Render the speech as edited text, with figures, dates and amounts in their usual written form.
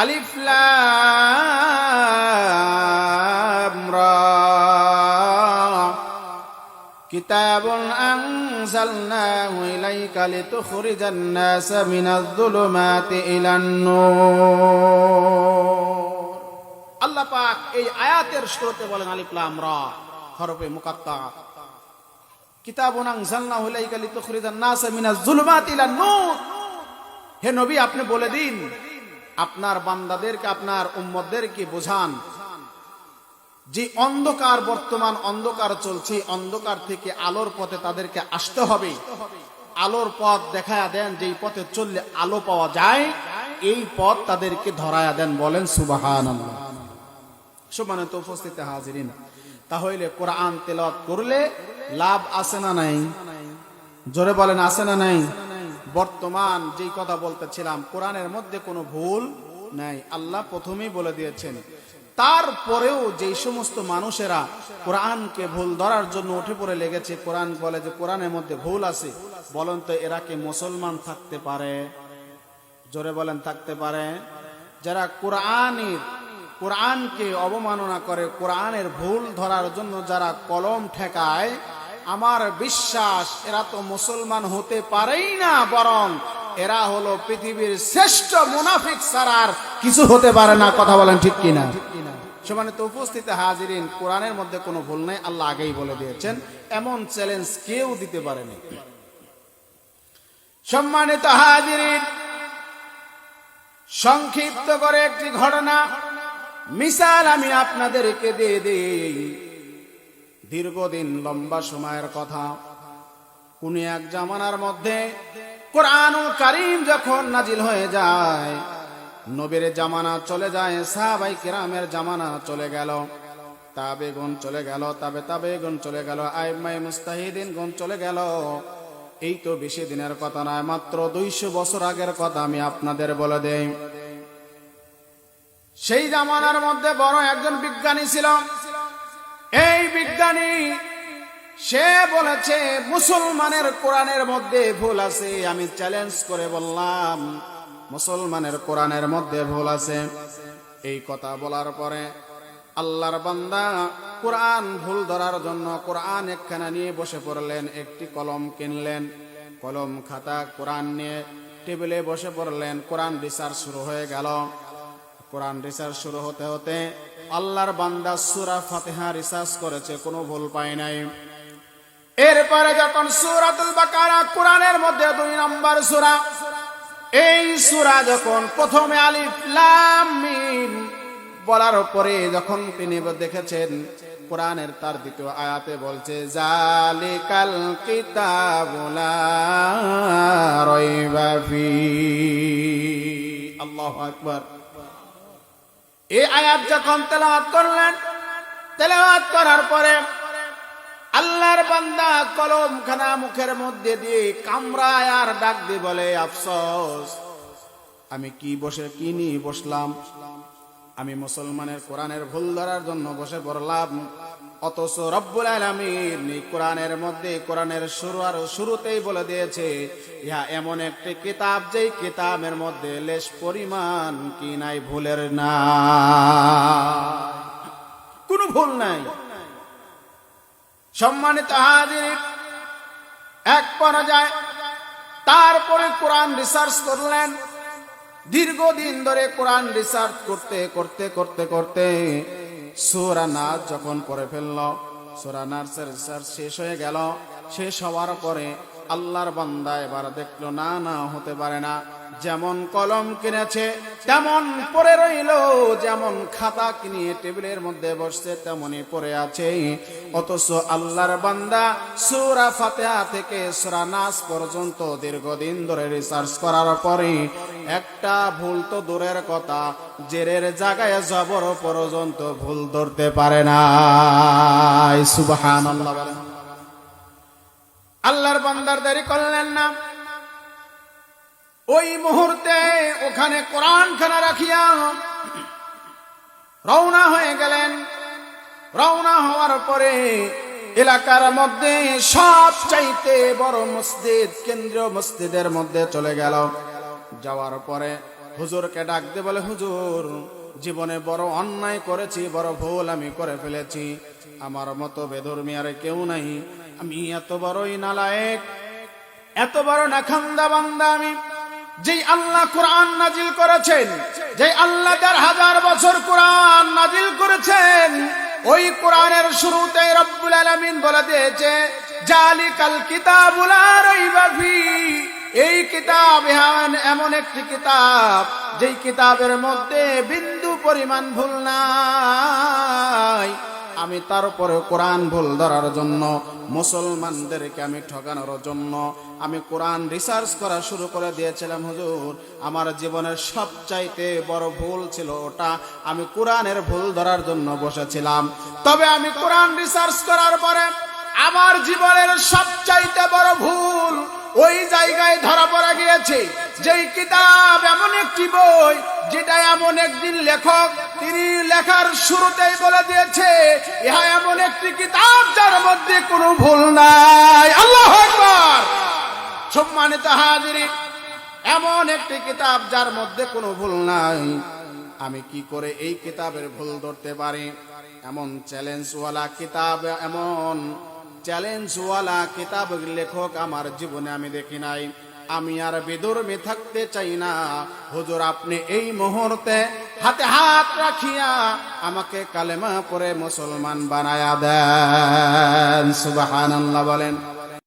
আলিফ লাম রা কিতাবুন আনজালনাহু ইলাইকা লিতুখরিজান নাসা মিনাজ যুলুমাতি ইলান নূর। আল্লাহ পাক এই আয়াতের শুরুতে বলেন আলিফ লাম রা হরফে মুকাত্তা, কিতাবুন আনজালনাহু ইলাইকা লিতুখরিজান নাসা মিনাজ যুলুমাতি ইলান নূর। হে নবী, আপনি বলে দিন, আপনার বান্দাদেরকে, আপনার উম্মতদেরকে বোঝান যে অন্ধকার, বর্তমান অন্ধকার চলছে, অন্ধকার থেকে আলোর পথে তাদেরকে আসতে হবে। আলোর পথ দেখায়া দেন, যেই পথে চললে আলো পাওয়া যায়, এই পথ তাদেরকে ধরায়া দেন। বলেন সুবহানাল্লাহ। সম্মানিত উপস্থিতি হাজিরিন, তাহলে কোরআন তেলাওয়াত করলে লাভ আছে না নাই? জোরে বলেন, আছে না নাই? বর্তমান যেই কথা বলতেছিলাম, কোরআনের মধ্যে কোনো ভুল নাই, আল্লাহ প্রথমেই বলে দিয়েছেন। তারপরেও যেই সমস্ত মানুষেরা কোরআনকে ভুল ধরার জন্য উঠে পড়ে লেগেছে, কোরআন বলে যে কোরআনের মধ্যে ভুল আছে, বলেন তো এরা কি মুসলমান থাকতে পারে? জোরে বলেন, থাকতে পারে? যারা কোরআনকে অবমাননা করে, কোরআনের ভুল ধরার জন্য যারা কলম ঠেকায়, আমার বিশ্বাস এরা তো মুসলমান হতে পারেই না, বরং এরা হলো পৃথিবীর শ্রেষ্ঠ মুনাফিক ছাড়া কিছু হতে পারে না। কথা বলেন ঠিক কিনা? সম্মানিত উপস্থিতি হাজিরিন, কোরআনের মধ্যে কোনো ভুল নাই, আল্লাহ আগেই বলে দিয়েছেন। এমন চ্যালেঞ্জ কেউ দিতে পারেনি। সম্মানিত হাজিরিন, সংক্ষিপ্ত করে একটি ঘটনা মিসাল আমি আপনাদেরকে দিয়ে দিই। দীর্ঘদিন লম্বা সময়ের কথা, কোন এক জামানার মধ্যে কোরআনুল কারীম যখন নাজিল হয়ে যায়, নবীর জামানা চলে যায়, সাহাবায়ে কেরামের জামানা চলে গেল, তাবেগুন চলে গেল, তাবেগুন চলে গেল, আইম্মায়ে মুজতাহিদিনগুন চলে গেল। এই তো বেশি দিনের কথা নয়, মাত্র 200 বছর আগের কথা আমি আপনাদের বলে দেই। সেই জামানার মধ্যে বড় একজন বিজ্ঞানী ছিল। এই বিজ্ঞানী সে বলেছে মুসলমানের কোরআনের মধ্যে ভুল আছে। আমি চ্যালেঞ্জ করে বললাম, মুসলমানের কোরআনের মধ্যে ভুল আছে। এই কথা বলার পরে আল্লাহর বান্দা কোরআন ভুল ধরার জন্য কোরআন একখানা নিয়ে বসে পড়লেন। একটি কলম কিনলেন, কলম খাতা কোরআন নিয়ে টেবিলে বসে পড়লেন। কোরআন রিসার্চ শুরু হয়ে গেল। কোরআন রিসার্চ শুরু হতে হতে আল্লাহর বান্দা সূরা ফাতিহা রিসার্চ করেছে, কোনো ভুল পায় নাই। এরপরে যখন সূরাতুল বাকারা, কোরআনের মধ্যে 2 নম্বর সূরা, এই সূরা যখন প্রথমে আলিফ লাম মিম বলার পরে যখন তিনি দেখেছেন কোরআনের তার দ্বিতীয় আয়াতে বলছে জালিকাল কিতাবু লা রাইবা ফি। আল্লাহু আকবার। এই আয়াত যখন তেলাওয়াত করলেন, তেলাওয়াত করার পরে আল্লাহর বান্দা কলমখানা মুখের মধ্যে দিয়ে কামড়ায় আর ডাক দিয়ে বলে, আফসোস, আমি কি নিয়ে বসলাম? আমি মুসলমানের কোরআনের ভুল ধরার জন্য বসে পড়লাম, অথচ রব্বুল আলামিন কোরআনের মধ্যে, কোরআনের শুরুতেই বলে দিয়েছে, ইহা এমন একটি কিতাব যেই কিতাবের মধ্যে লেশ পরিমাণ কি নাই, ভুলের না, কোনো ভুল নাই। সম্মানিত হাজিরিন, এক পর্যায়ে তারপরে কোরআন রিসার্চ করলেন। দীর্ঘদিন ধরে কোরআন রিসার্চ করতে সূরা নাস যখন পড়ে ফেলল, সূরা নাসের রিসার্চ শেষ হয়ে গেল। শেষ হওয়ার পরে আল্লাহর বান্দা এবার দেখলো, না হতে পারে না, যেমন কলম কিনেছে তেমন পড়ে রইল, যেমন খাতা কিনে টেবিলের মধ্যে বসছে তেমনই পড়ে আছে। অথচ আল্লাহর বান্দা সূরা ফাতিহা থেকে সূরা নাস পর্যন্ত দীর্ঘদিন ধরে রিসার্চ করার পরে একটা ভুল তো দূরের কথা, জেরের জায়গায় জবর পর্যন্ত ভুল ধরতে পারে না। সুবহানাল্লাহ। আল্লাহর বান্দার দেরি করলেন না, ওই মুহূর্তে ওখানে কোরআনখানা রাখিয়া রওনা হয়ে গেলেন। রওনা হওয়ার পরে এলাকার মধ্যে সবচাইতে বড় মসজিদ, কেন্দ্রীয় মসজিদের মধ্যে চলে গেল। যাওয়ার পরে হুজুরকে ডাক দিয়ে বলে, হুজুর জীবনে বড় অন্যায় করেছি, বড় ভুল আমি করে ফেলেছি, আমার মতো বেধর্মী আর কেউ নাই, আমি এত বড়ই নালায়েক, এত বড় নাখান্দা বান্দা আমি। যেই আল্লাহ কোরআন নাজিল করেছেন, যেই আল্লাহ ১,৫০০ বছর কোরআন নাজিল করেছেন, ওই কোরআনের শুরুতে রব্বুল আলামিন বলে দিয়েছে, জালিকাল কিতাবু লা রাইবা ফি, এই কিতাব এমন একটি কিতাব যেই কিতাবের মধ্যে বিন্দু পরিমাণ ভুল নাই। আমি তারপরে কোরআন ভুল ধরার জন্য, মুসলমানদেরকে আমি ঠকানোর জন্য আমি কোরআন রিসার্চ করা শুরু করে দিয়েছিলাম। হুজুর আমার জীবনের সবচাইতে বড় ভুল ছিল ওটা, আমি কোরআনের ভুল ধরার জন্য বসেছিলাম। তবে আমি কোরআন রিসার্চ করার পরে আমার জীবনের সবচাইতে বড় ভুল ওই জায়গায় ধরা পড়ে গিয়েছে, যেই কিতাব এমন একটি বই যেটা এমন একদিন লেখক তিনি লেখার শুরুতেই বলে দিয়েছে, ইহা এমন একটি কিতাব যার মধ্যে কোনো ভুল নাই। আল্লাহু আকবার। সম্মানিত হাজিরিন, এমন একটি কিতাব যার মধ্যে কোনো ভুল নাই, আমি কি করে এই কিতাবের ভুল ধরতে পারি? এমন চ্যালেঞ্জওয়ালা কিতাব, এমন চ্যালেঞ্জওয়ালা কিতাব লেখক আমার জীবনে আমি দেখি নাই। আমি আর বেধর্মী থাকতে চাই না। হুজুর আপনি এই মুহূর্তে হাতে হাত রাখিয়া আমাকে কালেমা পড়ে মুসলমান বানায়া দেন। সুবহানাল্লাহ বলেন।